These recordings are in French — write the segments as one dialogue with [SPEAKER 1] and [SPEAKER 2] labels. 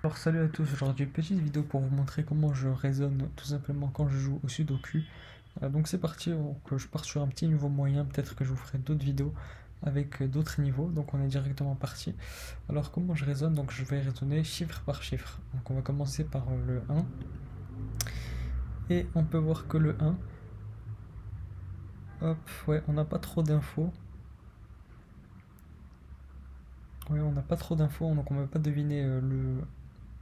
[SPEAKER 1] Alors salut à tous, aujourd'hui petite vidéo pour vous montrer comment je raisonne tout simplement quand je joue au Sudoku. Donc c'est parti, donc, je pars sur un petit niveau moyen, peut-être que je vous ferai d'autres vidéos avec d'autres niveaux, donc on est directement parti. Alors comment je raisonne? Donc je vais raisonner chiffre par chiffre. Donc on va commencer par le 1, et on peut voir que le 1, hop, ouais, on n'a pas trop d'infos. Ouais, on n'a pas trop d'infos, donc on ne va pas deviner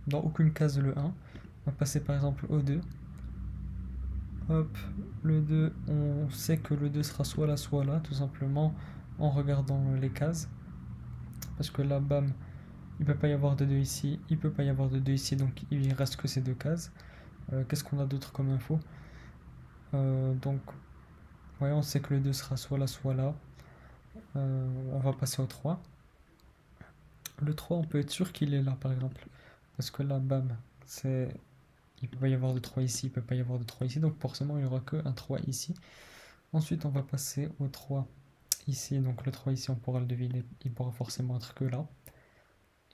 [SPEAKER 1] dans aucune case le 1. On va passer par exemple au 2. Hop, le 2, on sait que le 2 sera soit là, tout simplement en regardant les cases. Parce que là, bam, il peut pas y avoir de 2 ici, il peut pas y avoir de 2 ici, donc il reste que ces deux cases. Qu'est-ce qu'on a d'autre comme info? Donc, ouais, on sait que le 2 sera soit là. On va passer au 3. Le 3, on peut être sûr qu'il est là, par exemple. Parce que là, bam, il peut pas y avoir de 3 ici, il peut pas y avoir de 3 ici, donc forcément il n'y aura que un 3 ici. Ensuite, on va passer au 3 ici, donc le 3 ici, on pourra le deviner, il pourra forcément être que là.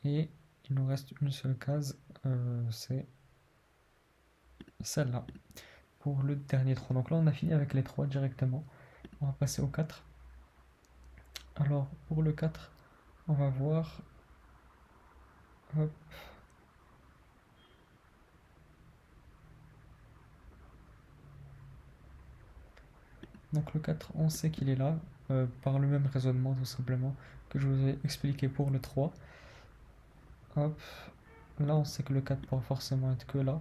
[SPEAKER 1] Et il nous reste une seule case, c'est celle-là, pour le dernier 3. Donc là, on a fini avec les 3 directement. On va passer au 4. Alors, pour le 4, on va voir... Hop. Donc le 4, on sait qu'il est là, par le même raisonnement tout simplement que je vous ai expliqué pour le 3. Hop, là on sait que le 4 pourra forcément être que là.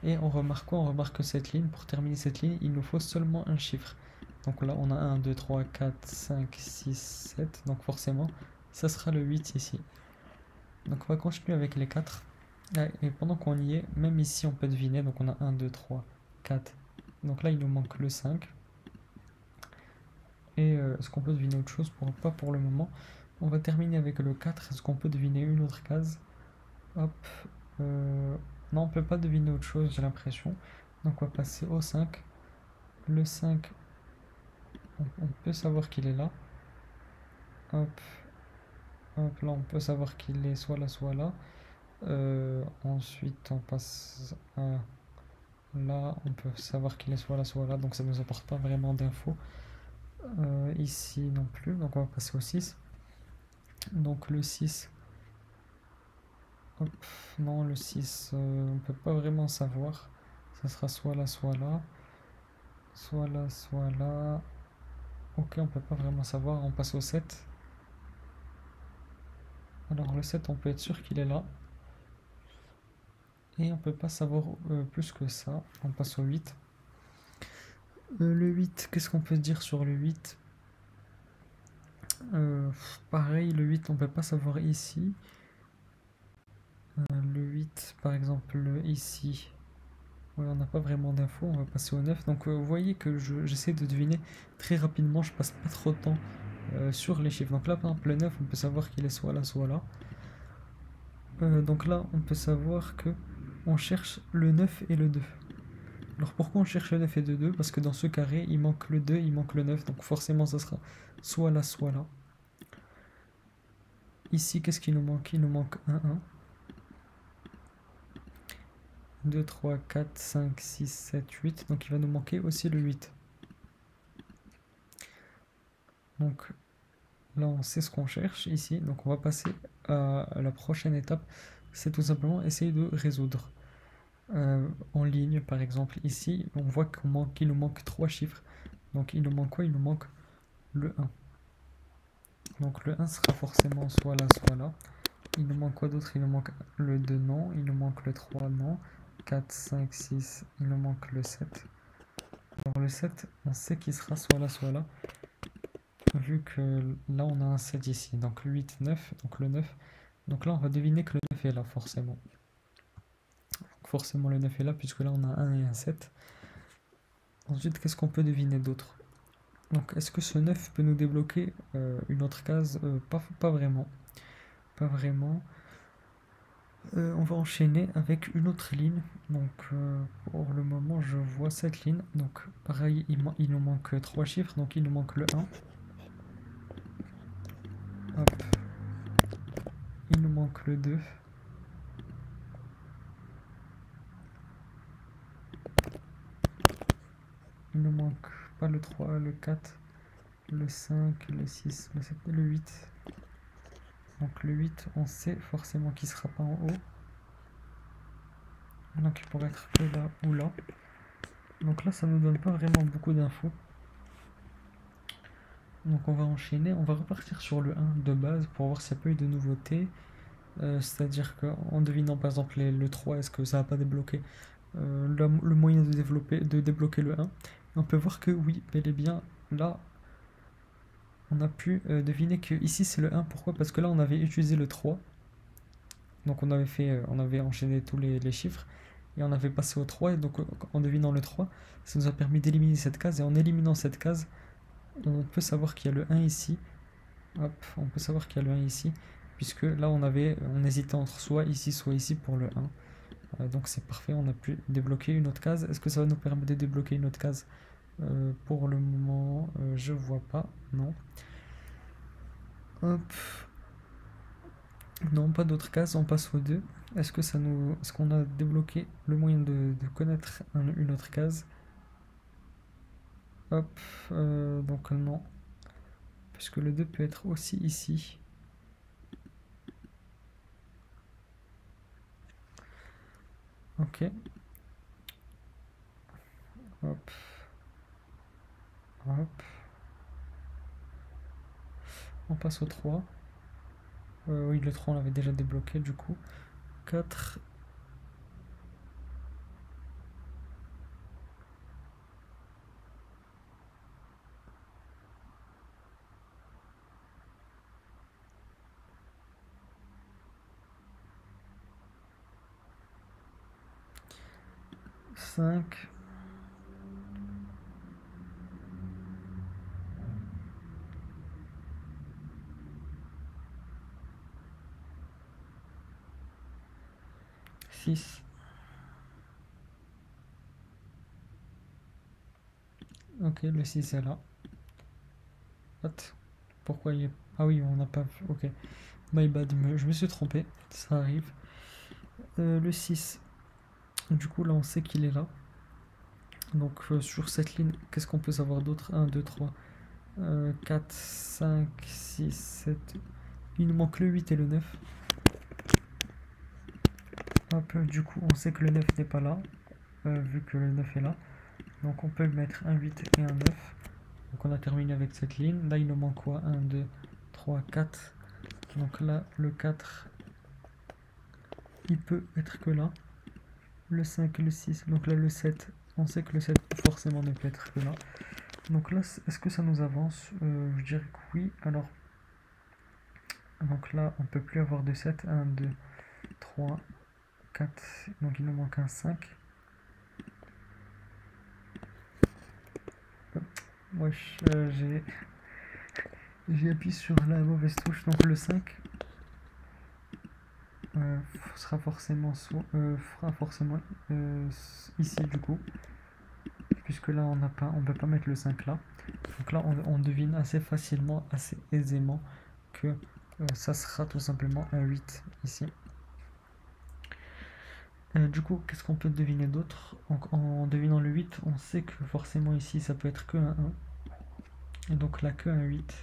[SPEAKER 1] Et on remarque quoi? On remarque que cette ligne, pour terminer cette ligne, il nous faut seulement un chiffre. Donc là on a 1, 2, 3, 4, 5, 6, 7. Donc forcément, ça sera le 8 ici. Donc on va continuer avec les 4. Et pendant qu'on y est, même ici on peut deviner. Donc on a 1, 2, 3, 4. Donc là il nous manque le 5. Et est-ce qu'on peut deviner autre chose? Pas pour le moment. On va terminer avec le 4. Est-ce qu'on peut deviner une autre case? Hop. Non, on peut pas deviner autre chose, j'ai l'impression. Donc on va passer au 5. Le 5, on peut savoir qu'il est là. Hop. Hop, là on peut savoir qu'il est soit là. Ensuite on passe à là, on peut savoir qu'il est soit là. Donc ça ne nous apporte pas vraiment d'infos. Ici non plus, donc on va passer au 6. Donc le 6... Hop, non, le 6, on peut pas vraiment savoir. Ça sera soit là. Soit là. Ok, on peut pas vraiment savoir. On passe au 7. Alors le 7, on peut être sûr qu'il est là. Et on peut pas savoir plus que ça. On passe au 8. Le 8, qu'est-ce qu'on peut dire sur le 8? Pareil, le 8, on peut pas savoir ici. Le 8, par exemple, ici. Ouais, on n'a pas vraiment d'infos, on va passer au 9. Donc vous voyez que j'essaie de deviner très rapidement, je passe pas trop de temps sur les chiffres. Donc là, par exemple, le 9, on peut savoir qu'il est soit là. Donc là, on peut savoir que on cherche le 9 et le 2. Alors pourquoi on cherche le 9 et le 2? Parce que dans ce carré, il manque le 2, il manque le 9. Donc forcément, ça sera soit là. Ici, qu'est-ce qu'il nous manque? Il nous manque 1. 2, 3, 4, 5, 6, 7, 8. Donc il va nous manquer aussi le 8. Donc là, on sait ce qu'on cherche ici. Donc on va passer à la prochaine étape. C'est tout simplement essayer de résoudre. En ligne, par exemple, ici, on voit qu'il nous manque 3 chiffres. Donc il nous manque quoi? Il nous manque le 1. Donc le 1 sera forcément soit là. Il nous manque quoi d'autre? Il nous manque le 2, non. Il nous manque le 3, non. 4, 5, 6, il nous manque le 7. Alors le 7, on sait qu'il sera soit là. Vu que là on a un 7 ici. Donc le 8, 9, donc le 9. Donc là on va deviner que le 9 est là forcément. Donc forcément le 9 est là puisque là on a 1 et un 7. Ensuite qu'est-ce qu'on peut deviner d'autre? Donc est-ce que ce 9 peut nous débloquer une autre case? Pas vraiment. Pas vraiment. On va enchaîner avec une autre ligne. Donc pour le moment je vois cette ligne. Donc pareil il nous manque 3 chiffres. Donc il nous manque le 1. Hop. Il nous manque le 2. Il nous manque pas le 3, le 4, le 5, le 6, le 7 et le 8. Donc le 8, on sait forcément qu'il ne sera pas en haut. Donc il pourrait être que là ou là. Donc là, ça ne nous donne pas vraiment beaucoup d'infos. Donc on va enchaîner, on va repartir sur le 1 de base pour voir s'il n'y a pas eu de nouveautés. C'est-à-dire qu'en devinant par exemple le 3, est-ce que ça n'a pas débloqué le moyen de débloquer le 1. On peut voir que oui, bel et bien, là, on a pu deviner que ici c'est le 1. Pourquoi? Parce que là, on avait utilisé le 3. Donc on avait enchaîné tous les chiffres et on avait passé au 3. Et donc en devinant le 3, ça nous a permis d'éliminer cette case. Et en éliminant cette case, on peut savoir qu'il y a le 1 ici. Hop, on peut savoir qu'il y a le 1 ici. Puisque là, on hésitait entre soit ici pour le 1. Donc c'est parfait, on a pu débloquer une autre case. Est-ce que ça va nous permettre de débloquer une autre case? Pour le moment, je vois pas, non. Hop. Non, pas d'autres cases, on passe au 2. Est-ce qu'on a débloqué le moyen de connaître une autre case? Hop, donc non. Puisque le 2 peut être aussi ici. Ok. Hop. Hop. On passe au 3. Oui, le 3 on l'avait déjà débloqué du coup. 4. 5. 6. Ok, le 6 est là. What? Pourquoi il est... Ah oui, on n'a pas vu. Ok. My bad, je me suis trompé. Ça arrive. Le 6. Du coup, là, on sait qu'il est là. Donc, sur cette ligne, qu'est-ce qu'on peut savoir d'autre? 1, 2, 3, 4, 5, 6, 7. Il nous manque le 8 et le 9. Hop, du coup, on sait que le 9 n'est pas là, vu que le 9 est là. Donc, on peut mettre un 8 et un 9. Donc, on a terminé avec cette ligne. Là, il nous manque quoi? 1, 2, 3, 4. Donc là, le 4, il peut être que là. Le 5 et le 6. Donc là, le 7, on sait que le 7 forcément ne peut être que là. Donc là, est-ce que ça nous avance? Je dirais que oui. Alors, donc là, on peut plus avoir de 7. 1, 2, 3, 4. Donc il nous manque un 5. Wesh, j'ai appuyé sur la mauvaise touche. Donc le 5 fera forcément ici du coup. Puisque là, on peut pas mettre le 5 là. Donc là, on devine assez facilement, assez aisément que ça sera tout simplement un 8 ici. Du coup, qu'est-ce qu'on peut deviner d'autre? En devinant le 8, on sait que forcément ici, ça peut être que un 1. Et donc là, que un 8.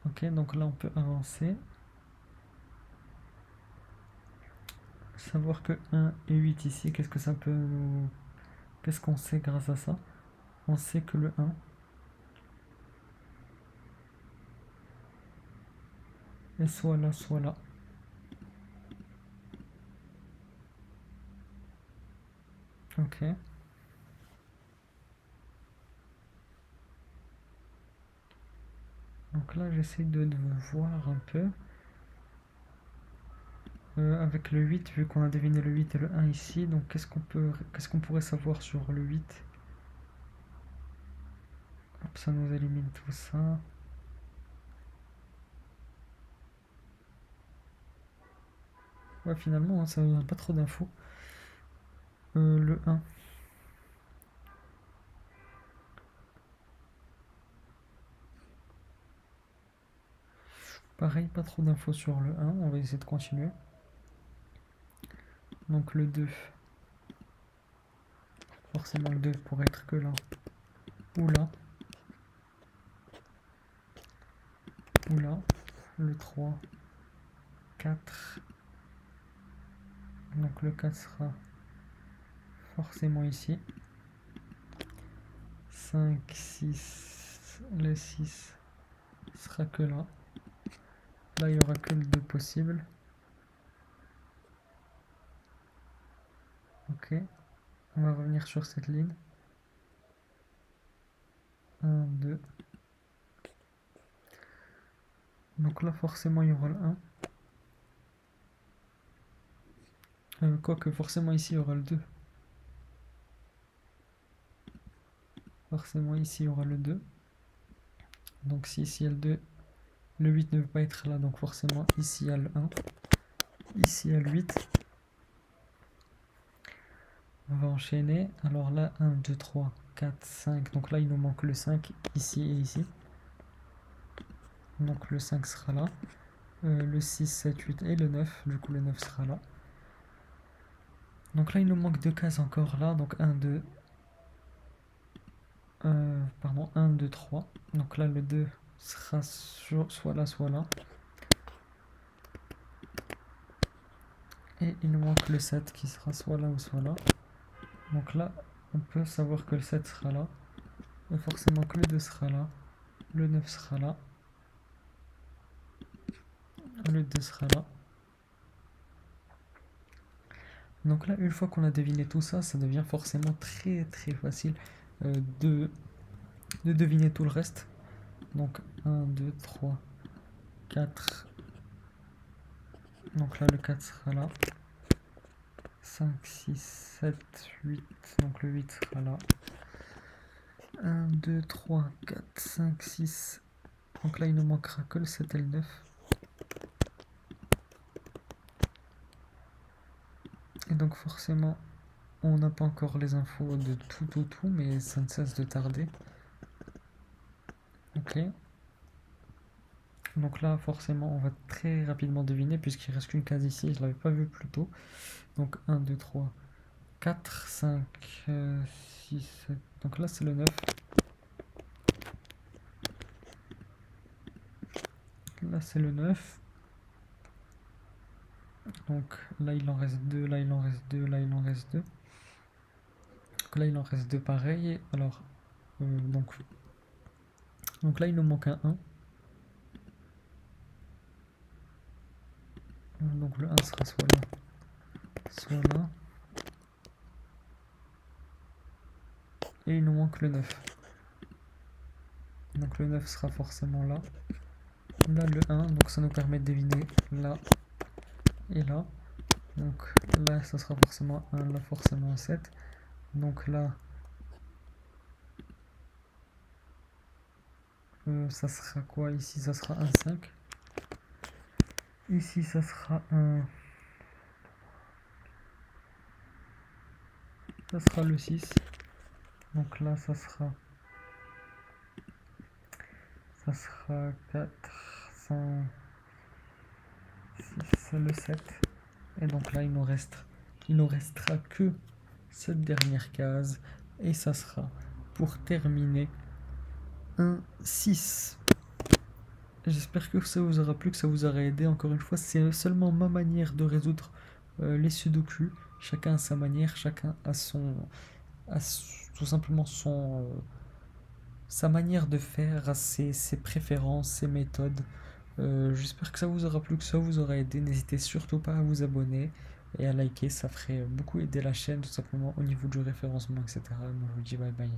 [SPEAKER 1] Ok, donc là, on peut avancer. Savoir que 1 et 8 ici, qu'est-ce que ça peut nous... Qu'est-ce qu'on sait grâce à ça? On sait que le 1 est soit là, soit là. Ok. Donc là, j'essaie de voir un peu. Avec le 8, vu qu'on a deviné le 8 et le 1 ici, donc qu'est-ce qu'on pourrait savoir sur le 8? Hop, ça nous élimine tout ça. Ouais, finalement, hein, ça nous donne pas trop d'infos. Le 1. Pareil, pas trop d'infos sur le 1. On va essayer de continuer. Donc le 2. Forcément le 2 pourrait être que là. Ou là. Ou là. Le 3. 4. Donc le 4 sera forcément ici. 5, 6. Le 6 sera que là. Là, il n'y aura que le 2 possible. Ok. On va revenir sur cette ligne. 1, 2. Donc là, forcément, il y aura le 1. Quoique, forcément, ici, il y aura le 2. Forcément, ici, il y aura le 2. Donc, si ici, il y a le 2, le 8 ne veut pas être là. Donc, forcément, ici, il y a le 1. Ici, il y a le 8. On va enchaîner. Alors là, 1, 2, 3, 4, 5. Donc là, il nous manque le 5 ici et ici. Donc le 5 sera là. Le 6, 7, 8 et le 9. Du coup, le 9 sera là. Donc là, il nous manque 2 cases encore là. Donc 1, 2. Pardon, 1, 2, 3. Donc là, le 2 sera soit là, soit là. Et il nous manque le 7 qui sera soit là ou soit là. Donc là, on peut savoir que le 7 sera là. Et forcément que le 2 sera là. Le 9 sera là. Le 2 sera là. Donc là, une fois qu'on a deviné tout ça, ça devient forcément très très facile de deviner tout le reste. Donc 1, 2, 3, 4. Donc là, le 4 sera là. 5, 6, 7, 8. Donc le 8 sera là. 1, 2, 3, 4, 5, 6. Donc là, il ne manquera que le 7 et le 9. Et donc forcément, on n'a pas encore les infos de tout, mais ça ne cesse de tarder. Ok. Donc là, forcément, on va très rapidement deviner, puisqu'il reste qu'une case ici, je ne l'avais pas vu plus tôt. Donc 1, 2, 3, 4, 5, 6, 7. Donc là, c'est le 9. Là, c'est le 9. Donc là, il en reste 2, là, il en reste 2, là, il en reste 2. Donc là, il en reste 2 pareils. Alors, donc là, il nous manque un 1. Donc le 1 sera soit là, soit là. Et il nous manque le 9. Donc le 9 sera forcément là. Là le 1, donc ça nous permet de deviner là et là. Donc là ça sera forcément 1, là forcément 7. Donc là ça sera quoi ici? Ça sera un 5. Ici ça sera un... Ça sera le 6. Donc là ça sera 4, 5, 6, le 7. Et donc là il nous restera que cette dernière case. Et ça sera pour terminer un 6. J'espère que ça vous aura plu, que ça vous aura aidé. Encore une fois, c'est seulement ma manière de résoudre les sudoku. Chacun a sa manière, chacun a tout simplement sa manière de faire, ses préférences, ses méthodes. J'espère que ça vous aura plu, que ça vous aura aidé. N'hésitez surtout pas à vous abonner et à liker, ça ferait beaucoup aider la chaîne tout simplement au niveau du référencement, etc. Moi je vous dis bye bye.